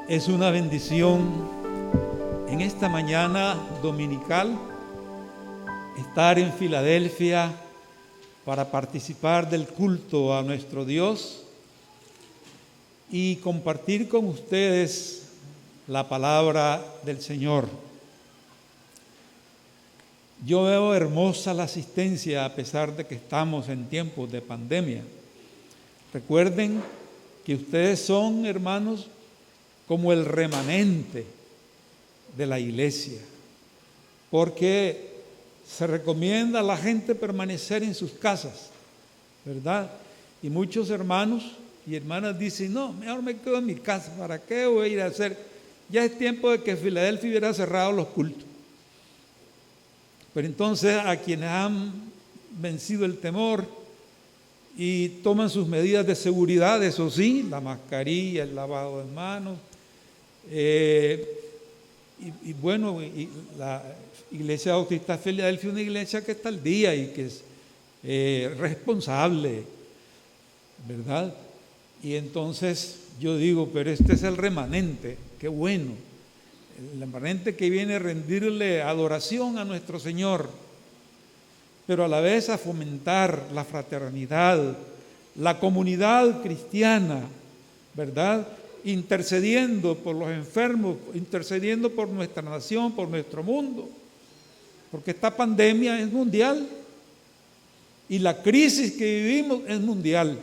Es una bendición en esta mañana dominical estar en Filadelfia para participar del culto a nuestro Dios y compartir con ustedes la palabra del Señor. Yo veo hermosa la asistencia a pesar de que estamos en tiempos de pandemia. Recuerden que ustedes son, hermanos, como el remanente de la iglesia, porque se recomienda a la gente permanecer en sus casas, ¿verdad? Y muchos hermanos y hermanas dicen, no, mejor me quedo en mi casa, ¿para qué voy a ir a hacer? Ya es tiempo de que Filadelfia hubiera cerrado los cultos. Pero entonces a quienes han vencido el temor y toman sus medidas de seguridad, eso sí, la mascarilla, el lavado de manos, la Iglesia Bautista Filadelfia es una iglesia que está al día y que es responsable, ¿verdad? Y entonces yo digo, pero este es el remanente, qué bueno, el remanente que viene a rendirle adoración a nuestro Señor, pero a la vez a fomentar la fraternidad, la comunidad cristiana, ¿verdad? Intercediendo por los enfermos, intercediendo por nuestra nación, por nuestro mundo, porque esta pandemia es mundial y la crisis que vivimos es mundial.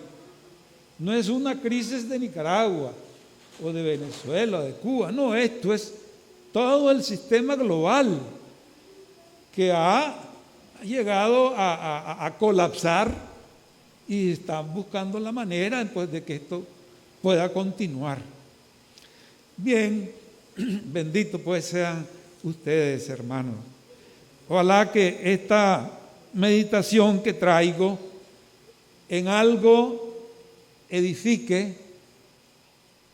No es una crisis de Nicaragua o de Venezuela, de Cuba, no, esto es todo el sistema global que ha llegado a colapsar y están buscando la manera pues, de que esto pueda continuar. Bien, bendito pues sean ustedes, hermanos. Ojalá que esta meditación que traigo en algo edifique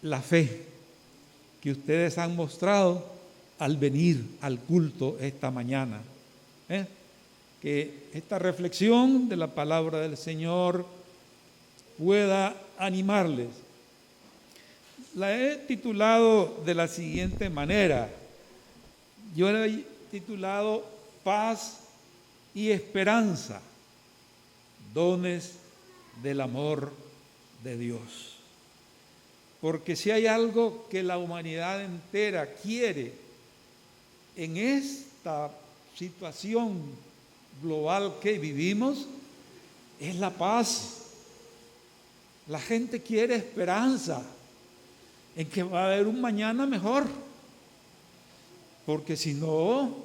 la fe que ustedes han mostrado al venir al culto esta mañana. Que esta reflexión de la palabra del Señor pueda animarles. La he titulado de la siguiente manera. Yo la he titulado Paz y Esperanza, dones del amor de Dios. Porque si hay algo que la humanidad entera quiere en esta situación global que vivimos, es la paz. La gente quiere esperanza en que va a haber un mañana mejor, porque si no,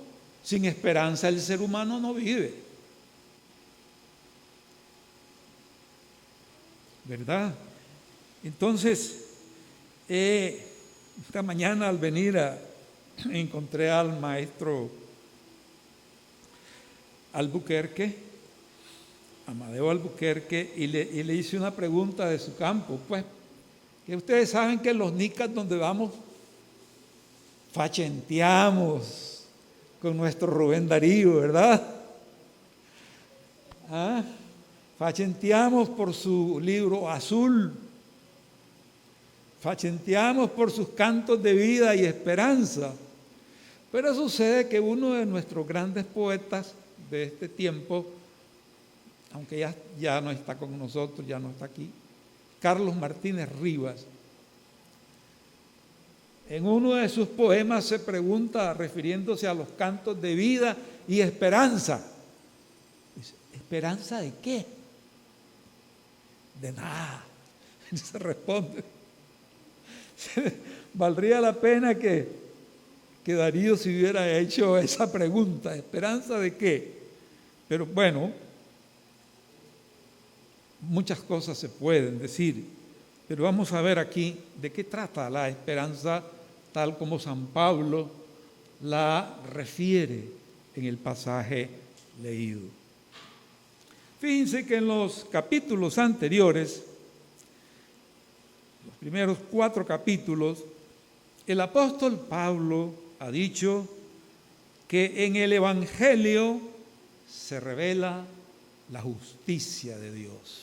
sin esperanza el ser humano no vive, ¿verdad? Entonces, esta mañana al venir encontré al maestro Albuquerque, Amadeo Albuquerque, y le hice una pregunta de su campo, pues, que ustedes saben que los nicas donde vamos fachenteamos con nuestro Rubén Darío, ¿verdad? Fachenteamos por su libro azul, fachenteamos por sus cantos de vida y esperanza, pero sucede que uno de nuestros grandes poetas de este tiempo, aunque ya no está con nosotros, ya no está aquí, Carlos Martínez Rivas, en uno de sus poemas se pregunta, refiriéndose a los cantos de vida y esperanza, dice, ¿esperanza de qué? De nada. Se responde. Valdría la pena que Darío se hubiera hecho esa pregunta, ¿esperanza de qué? Pero bueno, muchas cosas se pueden decir, pero vamos a ver aquí de qué trata la esperanza tal como San Pablo la refiere en el pasaje leído. Fíjense que en los capítulos anteriores, los primeros 4 capítulos, el apóstol Pablo ha dicho que en el Evangelio se revela la justicia de Dios.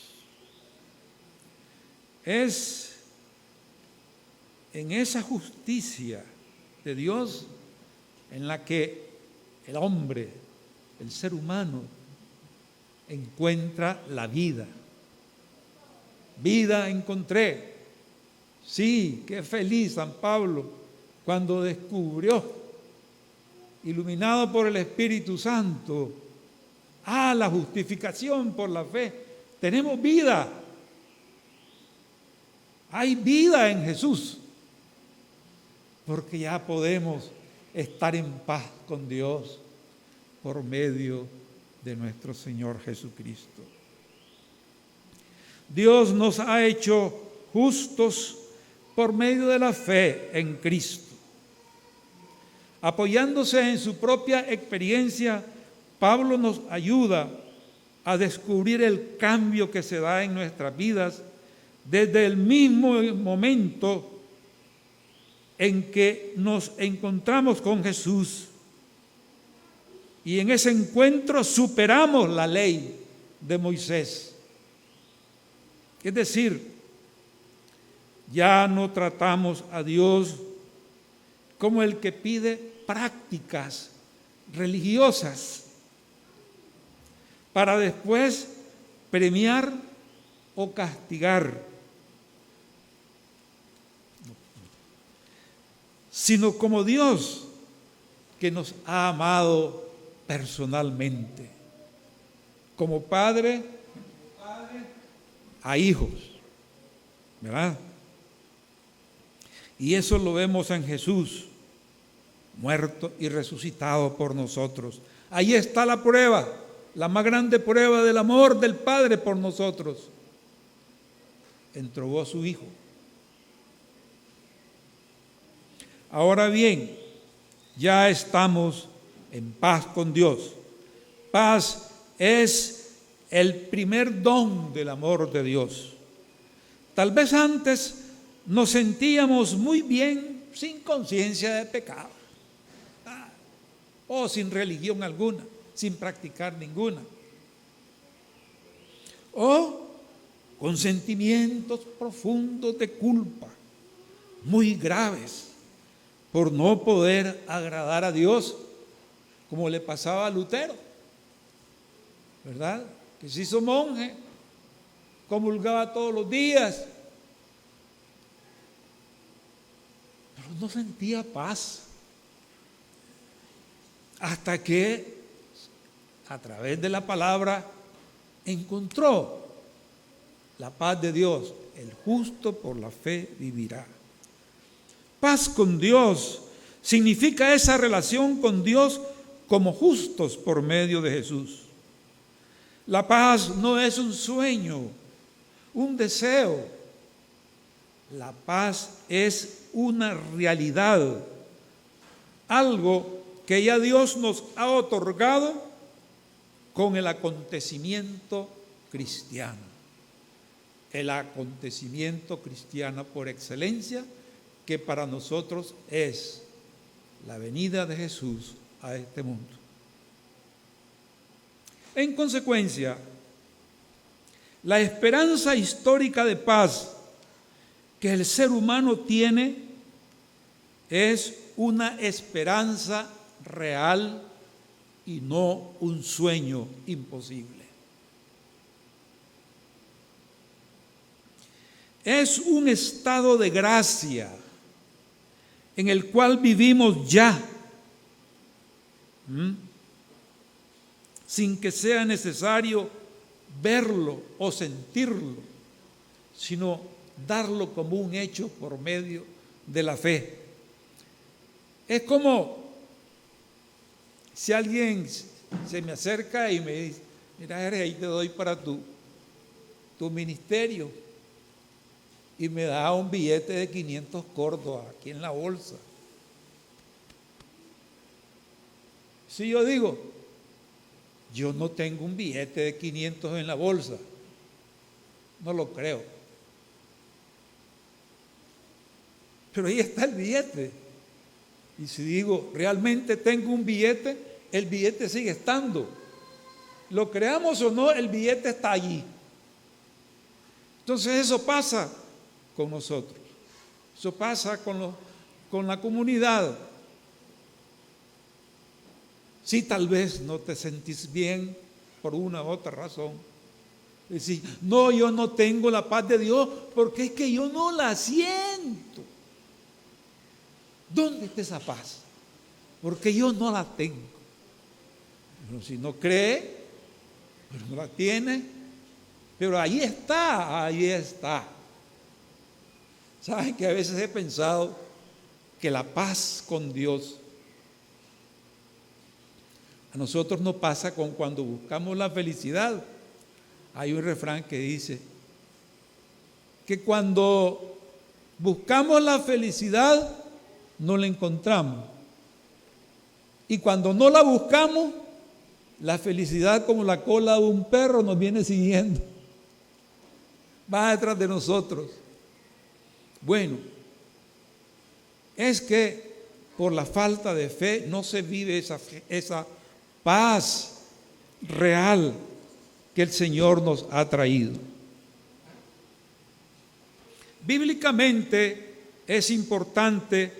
Es en esa justicia de Dios en la que el hombre, el ser humano, encuentra la vida. Vida encontré. Sí, qué feliz San Pablo cuando descubrió, iluminado por el Espíritu Santo, la justificación por la fe. Tenemos vida. Hay vida en Jesús, porque ya podemos estar en paz con Dios por medio de nuestro Señor Jesucristo. Dios nos ha hecho justos por medio de la fe en Cristo. Apoyándose en su propia experiencia, Pablo nos ayuda a descubrir el cambio que se da en nuestras vidas desde el mismo momento en que nos encontramos con Jesús. Y en ese encuentro superamos la ley de Moisés. Es decir, ya no tratamos a Dios como el que pide prácticas religiosas para después premiar o castigar, sino como Dios que nos ha amado personalmente, como padre a hijos, ¿verdad? Y eso lo vemos en Jesús, muerto y resucitado por nosotros. Ahí está la prueba, la más grande prueba del amor del Padre por nosotros. Entregó a su Hijo. Ahora bien, ya estamos en paz con Dios. Paz es el primer don del amor de Dios. Tal vez antes nos sentíamos muy bien sin conciencia de pecado, o sin religión alguna, sin practicar ninguna, o con sentimientos profundos de culpa, muy graves, por no poder agradar a Dios, como le pasaba a Lutero, ¿verdad? Que se hizo monje, comulgaba todos los días, pero no sentía paz, hasta que a través de la palabra encontró la paz de Dios. El justo por la fe vivirá. Paz con Dios significa esa relación con Dios como justos por medio de Jesús. La paz no es un sueño, un deseo. La paz es una realidad, algo que ya Dios nos ha otorgado con el acontecimiento cristiano. El acontecimiento cristiano por excelencia, que para nosotros es la venida de Jesús a este mundo. En consecuencia, la esperanza histórica de paz que el ser humano tiene es una esperanza real y no un sueño imposible. Es un estado de gracia en el cual vivimos ya, sin que sea necesario verlo o sentirlo, sino darlo como un hecho por medio de la fe. Es como si alguien se me acerca y me dice: mira, ahí te doy para tu ministerio, y me da un billete de 500 córdobas aquí en la bolsa. Si yo digo: yo no tengo un billete de 500 en la bolsa, no lo creo. Pero ahí está el billete. Y si digo: realmente tengo un billete, el billete sigue estando. Lo creamos o no, el billete está allí. Entonces eso pasa con nosotros. Eso pasa con la comunidad. Si tal vez no te sentís bien por una u otra razón, decís, no, yo no tengo la paz de Dios porque es que yo no la siento. ¿Dónde está esa paz? Porque yo no la tengo. Pero si no cree, pues no la tiene, pero ahí está, ahí está. ¿Saben que a veces he pensado que la paz con Dios a nosotros nos pasa con cuando buscamos la felicidad? Hay un refrán que dice que cuando buscamos la felicidad no la encontramos, y cuando no la buscamos, la felicidad, como la cola de un perro, nos viene siguiendo, va detrás de nosotros. Bueno, es que por la falta de fe no se vive esa paz real que el Señor nos ha traído. Bíblicamente es importante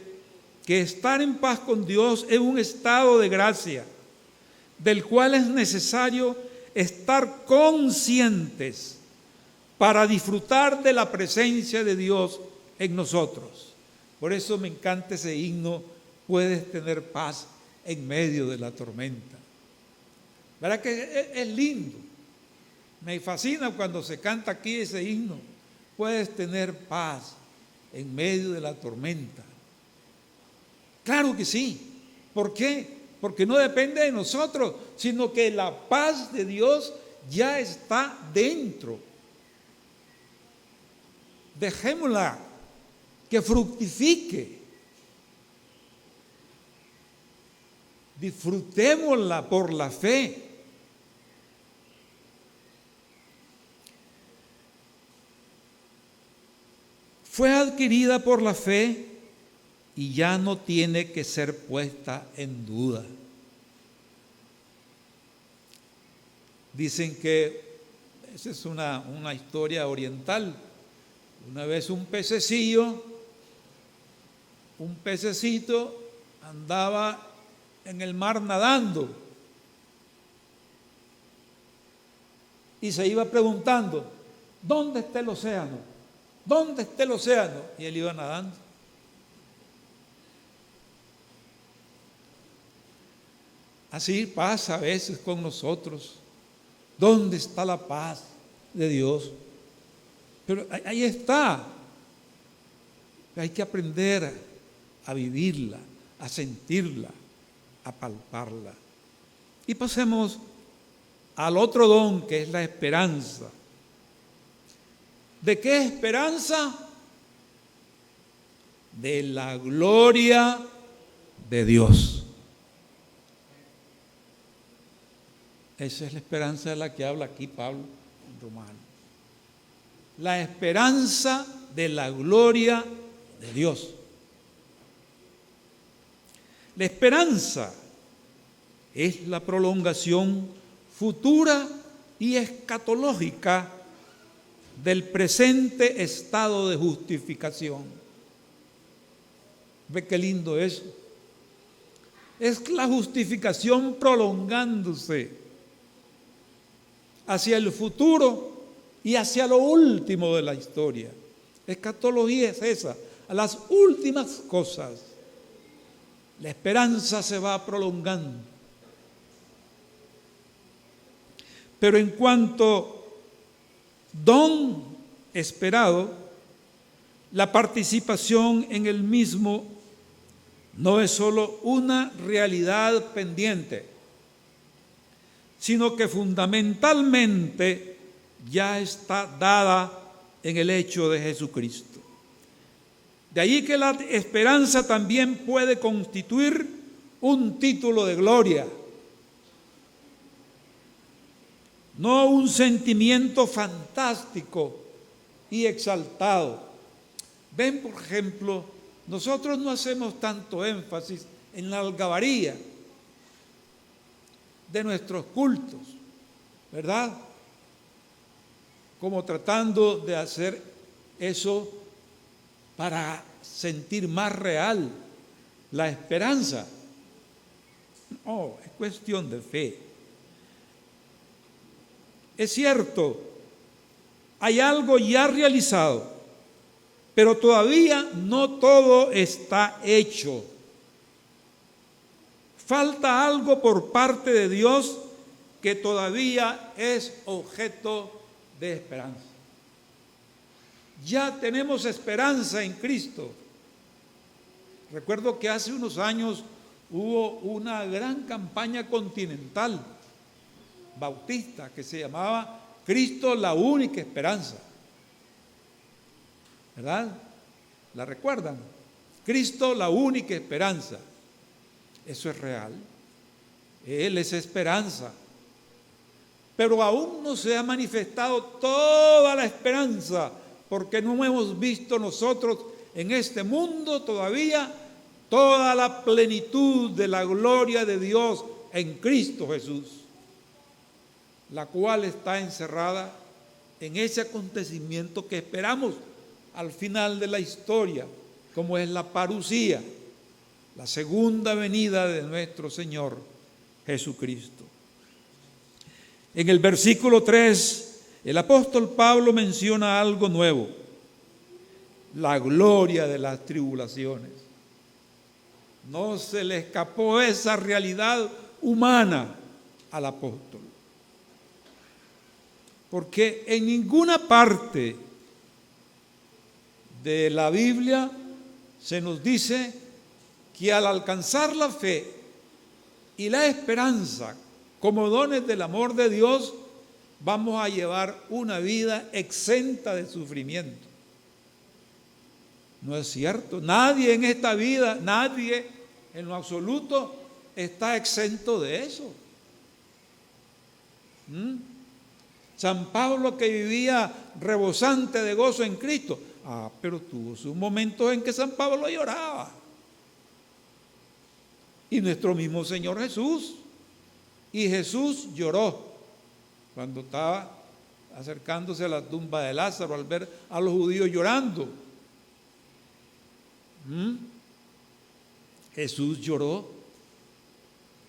que estar en paz con Dios es un estado de gracia, del cual es necesario estar conscientes para disfrutar de la presencia de Dios en nosotros. Por eso me encanta ese himno, puedes tener paz en medio de la tormenta. ¿Verdad que es lindo? Me fascina cuando se canta aquí ese himno, puedes tener paz en medio de la tormenta. Claro que sí. ¿Por qué? Porque no depende de nosotros, sino que la paz de Dios ya está dentro. Dejémosla que fructifique. Disfrutémosla por la fe. Fue adquirida por la fe y ya no tiene que ser puesta en duda. Dicen que esa es una historia oriental. Una vez un pececito andaba en el mar nadando y se iba preguntando, ¿dónde está el océano? ¿Dónde está el océano? Y él iba nadando. Así pasa a veces con nosotros. ¿Dónde está la paz de Dios? Pero ahí está. Hay que aprender a vivirla, a sentirla, a palparla. Y pasemos al otro don, que es la esperanza. ¿De qué esperanza? De la gloria de Dios. Esa es la esperanza de la que habla aquí Pablo en Romanos. La esperanza de la gloria de Dios. La esperanza es la prolongación futura y escatológica del presente estado de justificación. ¿Ve qué lindo eso? Es la justificación prolongándose hacia el futuro y hacia lo último de la historia. Escatología es esa, a las últimas cosas. La esperanza se va prolongando. Pero en cuanto don esperado, la participación en el mismo no es solo una realidad pendiente, sino que fundamentalmente ya está dada en el hecho de Jesucristo. De ahí que la esperanza también puede constituir un título de gloria, no un sentimiento fantástico y exaltado. Ven, por ejemplo, nosotros no hacemos tanto énfasis en la algarabía de nuestros cultos, ¿verdad? Como tratando de hacer eso para sentir más real la esperanza. No, es cuestión de fe. Es cierto, hay algo ya realizado, pero todavía no todo está hecho. Falta algo por parte de Dios que todavía es objeto de esperanza. Ya tenemos esperanza en Cristo. Recuerdo que hace unos años hubo una gran campaña continental bautista que se llamaba Cristo la única esperanza. ¿Verdad? ¿La recuerdan? Cristo la única esperanza. Eso es real. Él es esperanza. Pero aún no se ha manifestado toda la esperanza, porque no hemos visto nosotros en este mundo todavía toda la plenitud de la gloria de Dios en Cristo Jesús, la cual está encerrada en ese acontecimiento que esperamos al final de la historia, como es la parusía, la segunda venida de nuestro Señor Jesucristo. En el versículo 3, el apóstol Pablo menciona algo nuevo: la gloria de las tribulaciones. No se le escapó esa realidad humana al apóstol, porque en ninguna parte de la Biblia se nos dice que al alcanzar la fe y la esperanza como dones del amor de Dios, vamos a llevar una vida exenta de sufrimiento. No es cierto. Nadie en esta vida, nadie en lo absoluto está exento de eso. San Pablo, que vivía rebosante de gozo en Cristo, pero tuvo sus momentos en que San Pablo lloraba. Y nuestro mismo Señor Jesús. Y Jesús lloró cuando estaba acercándose a la tumba de Lázaro al ver a los judíos llorando. Jesús lloró.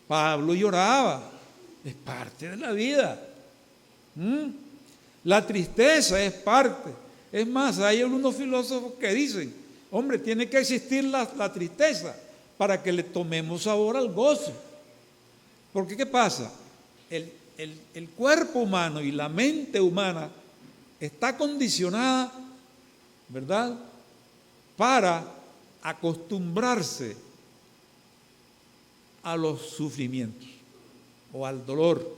Pablo lloraba. Es parte de la vida. La tristeza es parte. Es más, hay algunos filósofos que dicen, hombre, tiene que existir la tristeza para que le tomemos sabor al gozo. Porque ¿qué pasa? El cuerpo humano y la mente humana está condicionada, ¿verdad?, para acostumbrarse a los sufrimientos o al dolor.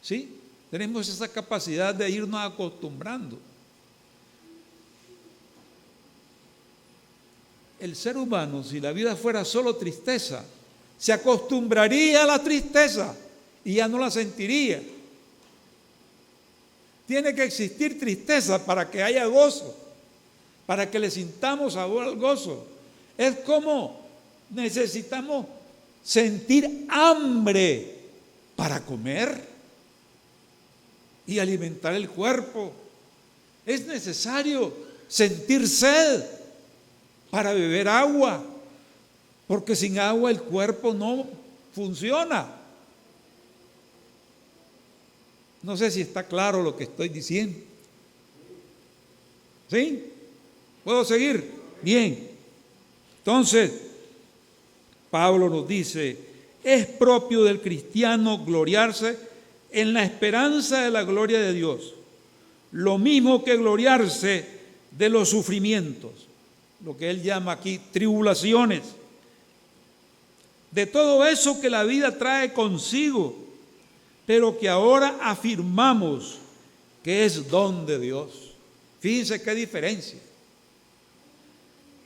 ¿Sí? Tenemos esa capacidad de irnos acostumbrando. El ser humano, si la vida fuera solo tristeza, se acostumbraría a la tristeza y ya no la sentiría. Tiene que existir tristeza para que haya gozo, para que le sintamos sabor al gozo. Es como necesitamos sentir hambre para comer y alimentar el cuerpo. Es necesario sentir sed para beber agua, porque sin agua el cuerpo no funciona. No sé si está claro lo que estoy diciendo. ¿Sí? ¿Puedo seguir? Bien. Entonces, Pablo nos dice, es propio del cristiano gloriarse en la esperanza de la gloria de Dios, lo mismo que gloriarse de los sufrimientos, lo que él llama aquí tribulaciones, de todo eso que la vida trae consigo, pero que ahora afirmamos que es don de Dios. Fíjense qué diferencia.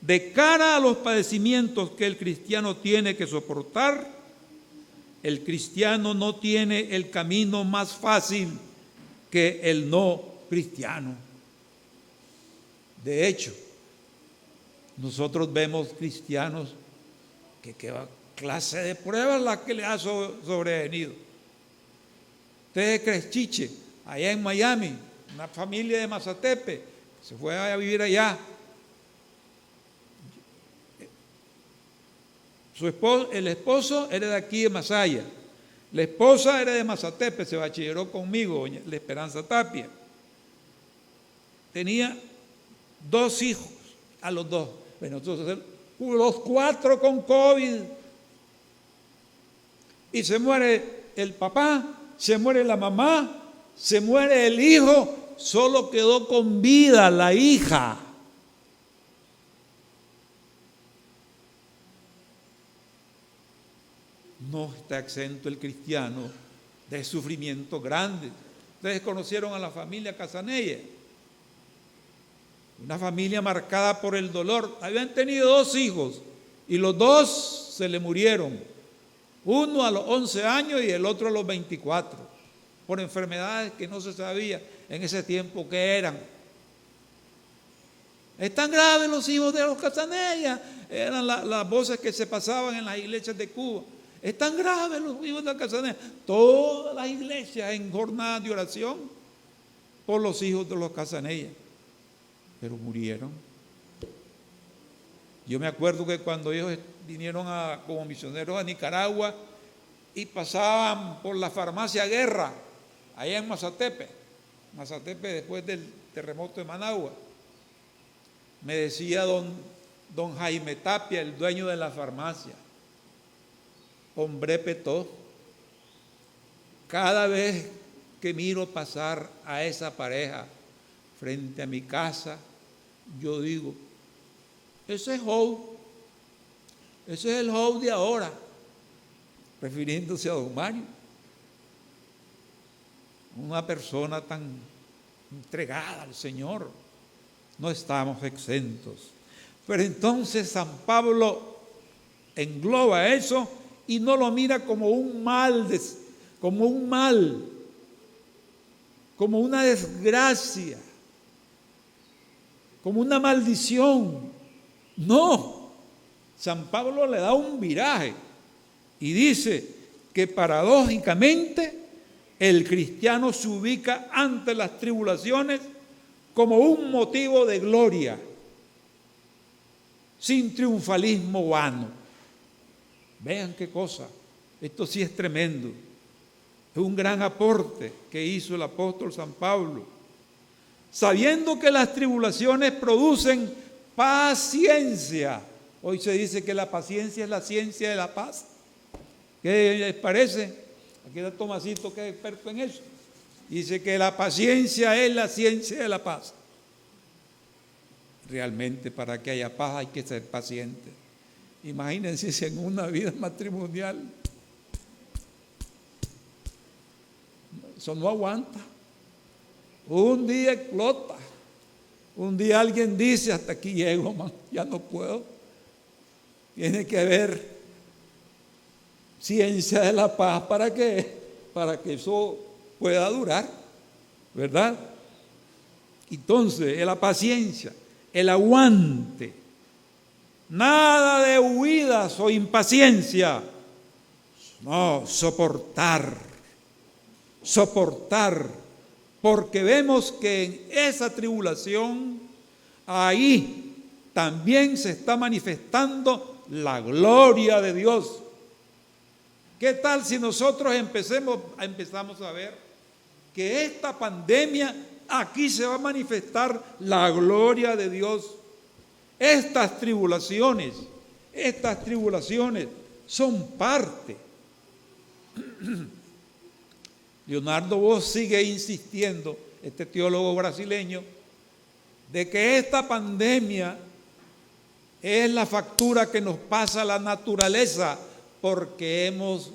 De cara a los padecimientos que el cristiano tiene que soportar, el cristiano no tiene el camino más fácil que el no cristiano. De hecho, nosotros vemos cristianos que qué clase de pruebas la que le ha sobrevenido. Usted es Crechiche, allá en Miami, una familia de Mazatepe, se fue a vivir allá. El esposo era de aquí de Masaya. La esposa era de Mazatepe, se bachilleró conmigo, doña La Esperanza Tapia. Tenía 2 hijos, a los 2. Bueno, entonces, los 4 con COVID. Y se muere el papá, se muere la mamá, se muere el hijo, solo quedó con vida la hija. No está exento el cristiano de sufrimiento grande. Ustedes conocieron a la familia Casanella, una familia marcada por el dolor. Habían tenido 2 hijos y los 2 se le murieron. Uno a los 11 años y el otro a los 24, por enfermedades que no se sabía en ese tiempo qué eran. Están graves los hijos de los Casanella, eran las voces que se pasaban en las iglesias de Cuba. Están graves los hijos de Casanella. Todas las iglesias en jornada de oración por los hijos de los Casanella, pero murieron. Yo me acuerdo que cuando ellos vinieron como misioneros a Nicaragua y pasaban por la farmacia Guerra, allá en Mazatepe, después del terremoto de Managua, me decía don Jaime Tapia, el dueño de la farmacia: hombre petó, cada vez que miro pasar a esa pareja frente a mi casa, yo digo, ese es Job, ese es el Job de ahora, refiriéndose a don Mario. Una persona tan entregada al Señor. No estamos exentos. Pero entonces San Pablo engloba eso y no lo mira como un mal, como una desgracia, como una maldición. No, San Pablo le da un viraje y dice que paradójicamente el cristiano se ubica ante las tribulaciones como un motivo de gloria, sin triunfalismo vano. Vean qué cosa, esto sí es tremendo. Es un gran aporte que hizo el apóstol San Pablo, sabiendo que las tribulaciones producen paciencia. Hoy se dice que la paciencia es la ciencia de la paz. ¿Qué les parece? Aquí está Tomasito, que es experto en eso. Dice que la paciencia es la ciencia de la paz. Realmente, para que haya paz hay que ser paciente. Imagínense si en una vida matrimonial eso no aguanta. Un día explota. Un día alguien dice, hasta aquí llego, man, ya no puedo. Tiene que haber ciencia de la paz para que eso pueda durar, ¿verdad? Entonces, la paciencia, el aguante, nada de huidas o impaciencia, no, soportar, porque vemos que en esa tribulación, ahí también se está manifestando la gloria de Dios. ¿Qué tal si nosotros empezamos a ver que esta pandemia, aquí se va a manifestar la gloria de Dios? Estas tribulaciones son parte. Leonardo Bosch sigue insistiendo, este teólogo brasileño, de que esta pandemia es la factura que nos pasa la naturaleza, porque hemos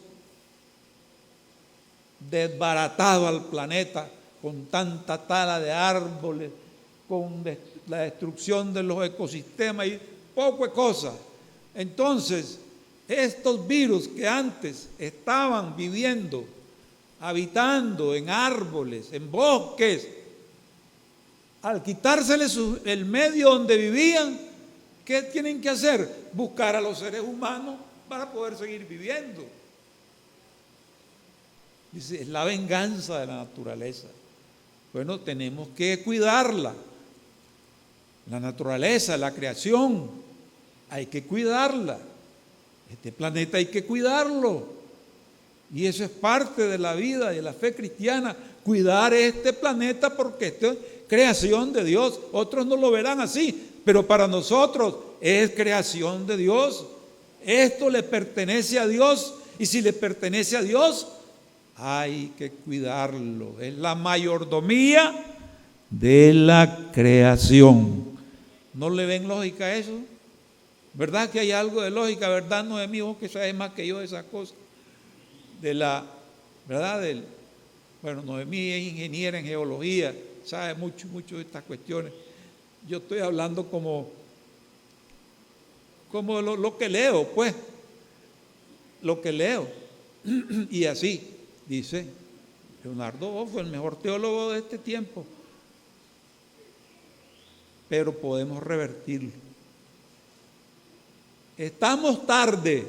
desbaratado al planeta con tanta tala de árboles, con la destrucción de los ecosistemas y poco de cosas. Entonces, estos virus que antes estaban viviendo, habitando en árboles, en bosques, al quitárseles el medio donde vivían, ¿qué tienen que hacer? Buscar a los seres humanos para poder seguir viviendo. Dice, es la venganza de la naturaleza. Bueno, tenemos que cuidarla. La naturaleza, la creación, hay que cuidarla. Este planeta hay que cuidarlo. Y eso es parte de la vida y de la fe cristiana, cuidar este planeta porque esto es creación de Dios. Otros no lo verán así, pero para nosotros es creación de Dios. Esto le pertenece a Dios y si le pertenece a Dios, hay que cuidarlo. Es la mayordomía de la creación. ¿No le ven lógica a eso? ¿Verdad que hay algo de lógica? ¿Verdad, Noemí? Vos que sabes más que yo de esas cosas. ¿Verdad? Bueno, Noemí es ingeniera en geología, sabe mucho de estas cuestiones. Yo estoy hablando como lo que leo, pues. Lo que leo. Y así, dice Leonardo Boff, el mejor teólogo de este tiempo. Pero podemos revertirlo. Estamos tarde,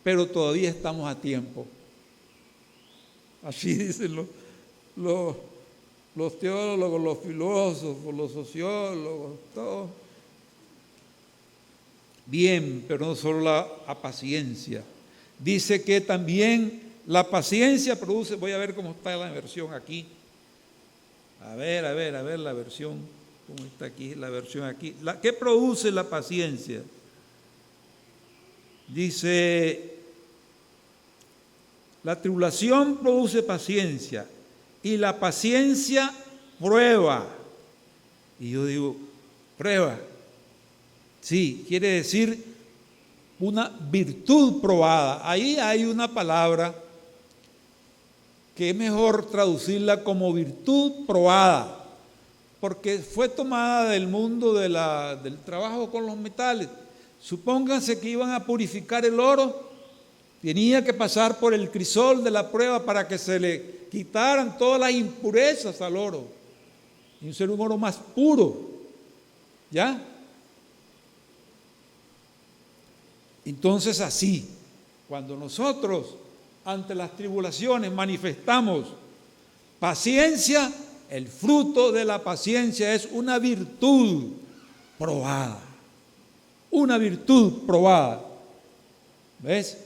pero todavía estamos a tiempo. Así dicen los teólogos, los filósofos, los sociólogos, todos. Bien, pero no solo la paciencia. Dice que también la paciencia produce, voy a ver cómo está la versión aquí. A ver la versión, cómo está aquí, la versión aquí. ¿Qué produce la paciencia? Dice, la tribulación produce paciencia y la paciencia prueba. Y yo digo, prueba. Sí, quiere decir una virtud probada. Ahí hay una palabra que es mejor traducirla como virtud probada, porque fue tomada del mundo del trabajo con los metales. Supónganse que iban a purificar el oro, tenía que pasar por el crisol de la prueba para que se le quitaran todas las impurezas al oro y ser un oro más puro. ¿Ya? Entonces así, cuando nosotros ante las tribulaciones manifestamos paciencia, el fruto de la paciencia es una virtud probada. Una virtud probada. ¿Ves?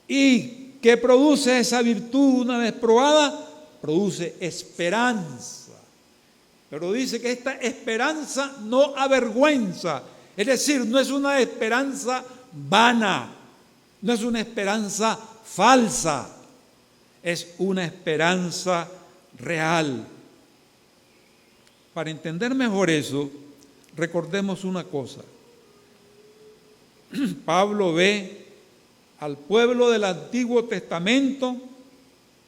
¿Y qué produce esa virtud una vez probada? Produce esperanza. Pero dice que esta esperanza no avergüenza. Es decir, no es una esperanza vana, no es una esperanza falsa, es una esperanza real. Para entender mejor eso, recordemos una cosa. Pablo ve al pueblo del Antiguo Testamento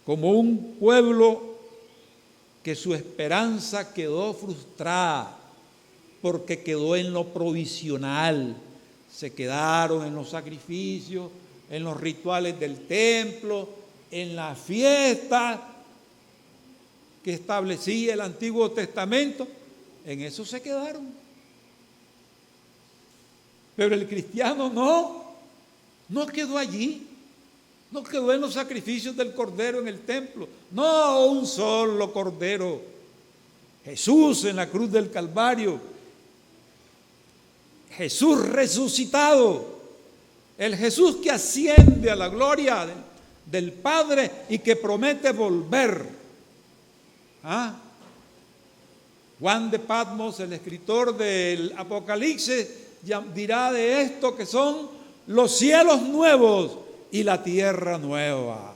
como un pueblo que su esperanza quedó frustrada porque quedó en lo provisional. Se quedaron en los sacrificios, en los rituales del templo, en la fiesta que establecía el Antiguo Testamento. En eso se quedaron. Pero el cristiano no quedó allí. No quedó en los sacrificios del cordero en el templo. No, un solo cordero. Jesús en la cruz del Calvario. Jesús resucitado. El Jesús que asciende a la gloria del Padre y que promete volver. Juan de Patmos, el escritor del Apocalipsis, dirá de esto que son los cielos nuevos y la tierra nueva.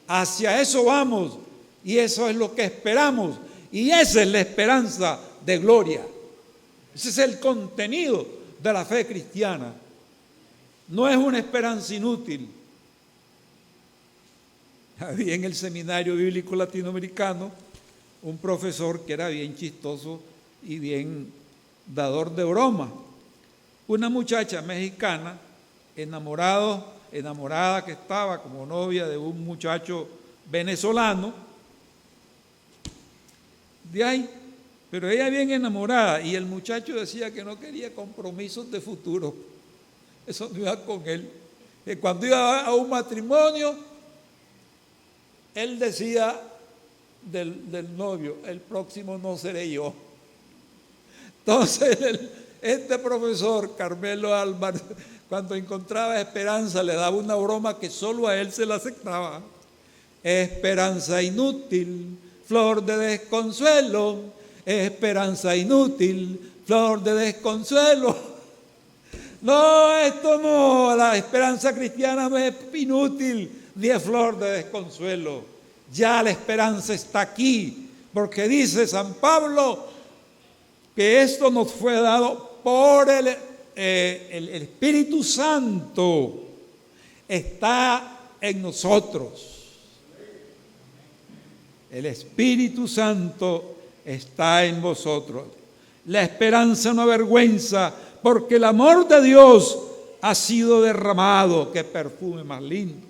Hacia eso vamos y eso es lo que esperamos y esa es la esperanza de gloria. Ese es el contenido de la fe cristiana. No es una esperanza inútil. Había en el seminario bíblico latinoamericano un profesor que era bien chistoso y bien dador de broma. Una muchacha mexicana, enamorada que estaba como novia de un muchacho venezolano, de ahí, pero ella bien enamorada y el muchacho decía que no quería compromisos de futuro. Eso no iba con él. Que cuando iba a un matrimonio, él decía del novio, el próximo no seré yo. Entonces Este profesor, Carmelo Álvarez, cuando encontraba esperanza, le daba una broma que solo a él se la aceptaba. Esperanza inútil, flor de desconsuelo. Esperanza inútil, flor de desconsuelo. No, esto no, la esperanza cristiana no es inútil ni es flor de desconsuelo. Ya la esperanza está aquí, porque dice San Pablo que esto nos fue dado por el Espíritu Santo. Está en nosotros. El Espíritu Santo está en vosotros. La esperanza no avergüenza, porque el amor de Dios ha sido derramado. Qué perfume más lindo.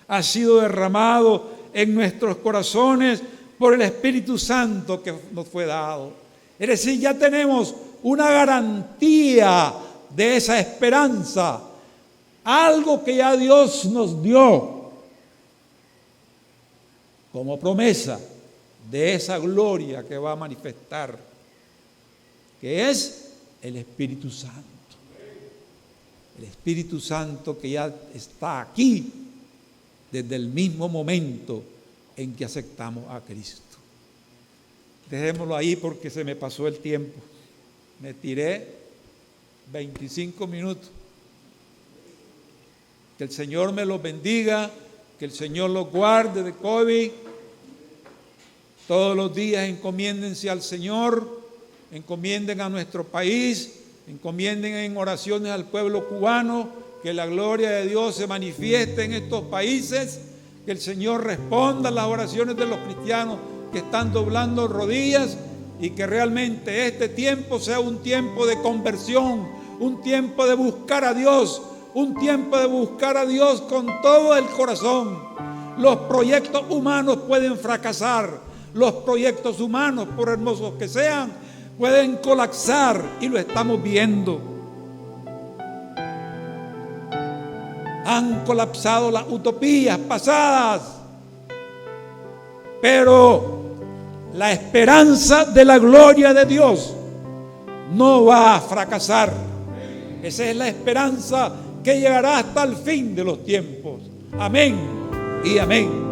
Ha sido derramado en nuestros corazones por el Espíritu Santo que nos fue dado. Es decir, ya tenemos una garantía de esa esperanza, algo que ya Dios nos dio como promesa de esa gloria que va a manifestar, que es el Espíritu Santo. El Espíritu Santo que ya está aquí desde el mismo momento en que aceptamos a Cristo. Dejémoslo ahí porque se me pasó el tiempo. Me tiré 25 minutos. Que el Señor me los bendiga, que el Señor los guarde de COVID. Todos los días encomiéndense al Señor, encomienden a nuestro país, encomienden en oraciones al pueblo cubano, que la gloria de Dios se manifieste en estos países, que el Señor responda a las oraciones de los cristianos que están doblando rodillas y que realmente este tiempo sea un tiempo de conversión, un tiempo de buscar a Dios, un tiempo de buscar a Dios con todo el corazón. Los proyectos humanos pueden fracasar, los proyectos humanos, por hermosos que sean, pueden colapsar y lo estamos viendo. Han colapsado las utopías pasadas, pero la esperanza de la gloria de Dios no va a fracasar. Esa es la esperanza que llegará hasta el fin de los tiempos. Amén y amén.